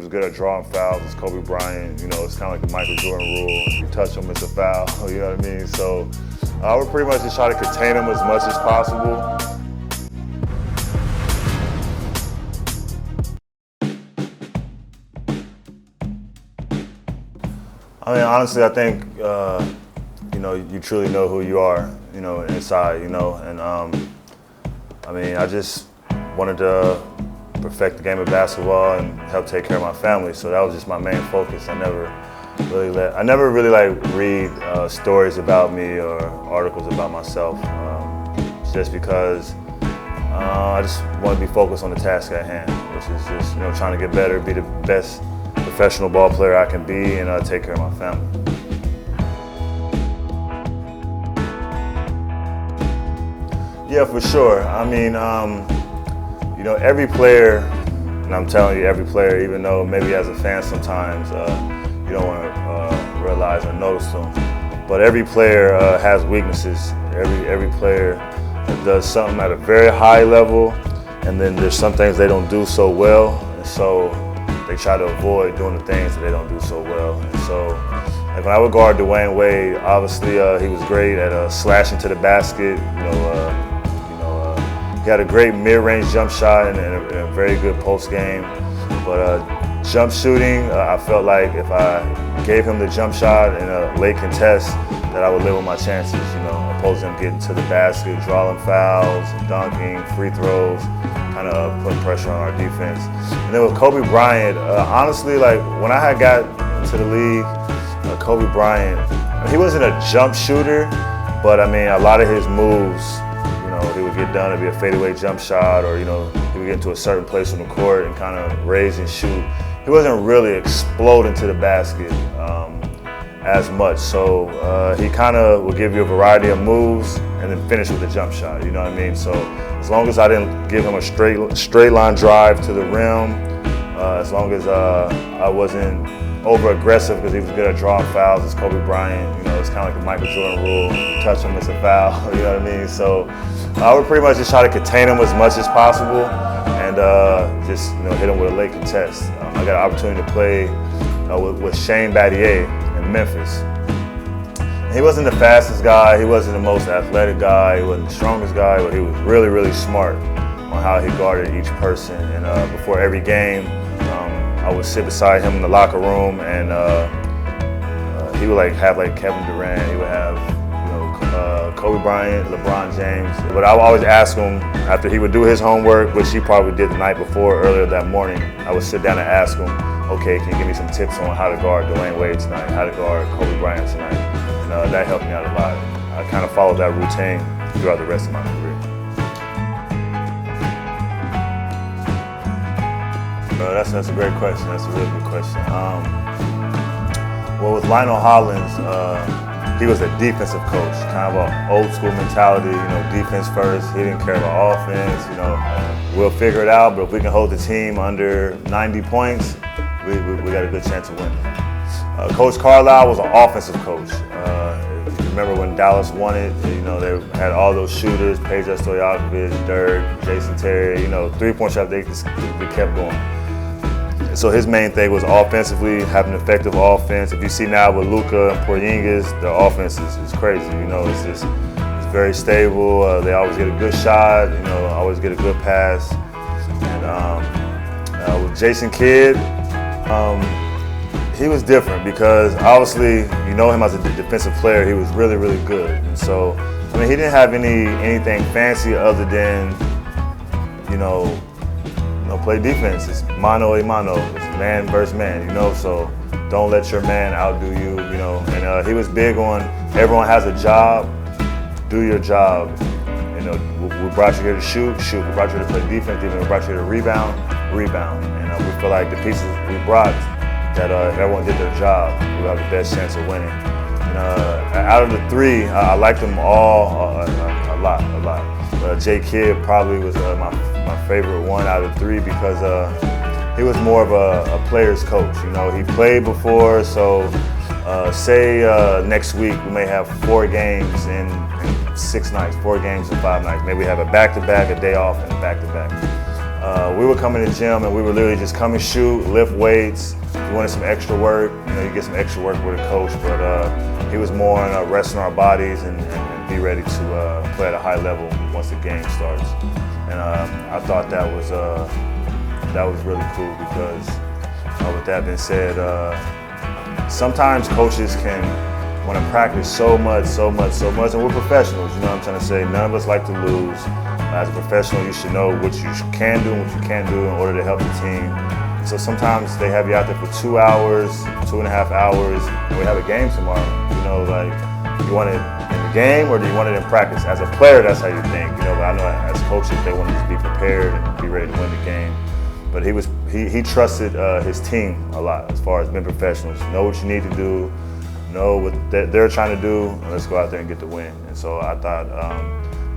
was good at drawing fouls. It's Kobe Bryant. You know, it's kind of like the Michael Jordan rule. If you touch him, it's a foul. You know what I mean? So I would pretty much just try to contain him as much as possible. I mean, honestly, I think, you know, you truly know who you are, you know, inside, you know, and I mean, I just wanted to perfect the game of basketball and help take care of my family, so that was just my main focus. I never really like read stories about me or articles about myself, just because I just want to be focused on the task at hand, which is just, you know, trying to get better, be the best professional ball player I can be, and take care of my family. Yeah, for sure. I mean, you know, every player, and I'm telling you, every player, even though maybe as a fan sometimes you don't want to realize or notice them, but every player has weaknesses. Every player does something at a very high level, and then there's some things they don't do so well, and so they try to avoid doing the things that they don't do so well. And so, like when I would guard Dwayne Wade, obviously he was great at slashing to the basket. He had a great mid-range jump shot and a very good post game. But jump shooting, I felt like if I gave him the jump shot in a late contest, that I would live with my chances. You know, opposed to him getting to the basket, drawing fouls, dunking, free throws, kind of putting pressure on our defense. And then with Kobe Bryant, honestly, like when I had got to the league, Kobe Bryant, he wasn't a jump shooter, but I mean, a lot of his moves, you know, he would get done, it'd be a fadeaway jump shot, or, you know, he would get into a certain place on the court and kind of raise and shoot. He wasn't really exploding to the basket as much, so he kind of would give you a variety of moves and then finish with a jump shot, you know what I mean? So as long as I didn't give him a straight line drive to the rim, as long as I wasn't over aggressive, because he was good at drawing fouls, it's Kobe Bryant, you know, it's kind of like the Michael Jordan rule, you touch him, it's a foul, you know what I mean? So I would pretty much just try to contain him as much as possible and just, you know, hit him with a late contest. I got an opportunity to play with Shane Battier in Memphis. He wasn't the fastest guy, he wasn't the most athletic guy, he wasn't the strongest guy, but he was really, really smart on how he guarded each person. And before every game, I would sit beside him in the locker room, and he would have Kevin Durant, he would have, you know, Kobe Bryant, LeBron James. But I would always ask him, after he would do his homework, which he probably did the night before, earlier that morning, I would sit down and ask him, okay, can you give me some tips on how to guard Dwayne Wade tonight, how to guard Kobe Bryant tonight? And that helped me out a lot. I kind of followed that routine throughout the rest of my career. That's a great question. That's a really good question. Well, with Lionel Hollins, he was a defensive coach, kind of an old school mentality, you know, defense first. He didn't care about offense, you know, we'll figure it out, but if we can hold the team under 90 points, we got a good chance of winning. Coach Carlisle was an offensive coach. If you remember when Dallas won it, you know, they had all those shooters, Peja Stojakovic, Dirk, Jason Terry, you know, three-point shot, they kept going. So his main thing was offensively, having an effective offense. If you see now with Luka and Porzingis, their offense is crazy. You know, it's very stable. They always get a good shot. You know, always get a good pass. And with Jason Kidd, he was different because obviously you know him as a defensive player. He was really, really good. And so, I mean, he didn't have anything fancy other than, you know, play defense. It's mano a mano. It's man versus man, you know, so don't let your man outdo you, you know. And he was big on everyone has a job, do your job. You know, we brought you here to shoot. We brought you here to play defense. We brought you here to rebound. And we feel like the pieces we brought, that if everyone did their job, we have the best chance of winning. And out of the three, I liked them all a lot. J Kidd probably was my favorite one out of the three because he was more of a player's coach. You know, he played before, so say next week we may have 4 games in 6 nights, 4 games in 5 nights. Maybe we have a back-to-back, a day off, and a back-to-back. we would come in the gym and we would literally just come and shoot, lift weights. We wanted some extra work. You know, you get some extra work with a coach, but he was more on resting our bodies and be ready to play at a high level once the game starts. And I thought that was really cool because with that being said, sometimes coaches can want to practice so much, and we're professionals, you know what I'm trying to say? None of us like to lose. As a professional, you should know what you can do and what you can't do in order to help the team. So sometimes they have you out there for 2 hours, 2.5 hours, and we have a game tomorrow. You know, like, you want it in the game or do you want it in practice? As a player, that's how you think, you know, but I know as coaches, they want to just be prepared and be ready to win the game. But he trusted his team a lot as far as being professionals. Know what you need to do, know what they're trying to do, and let's go out there and get the win. And so I thought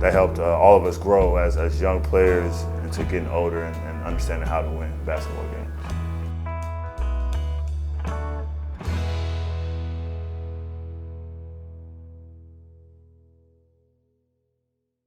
that helped all of us grow as young players into getting older and understanding how to win basketball games.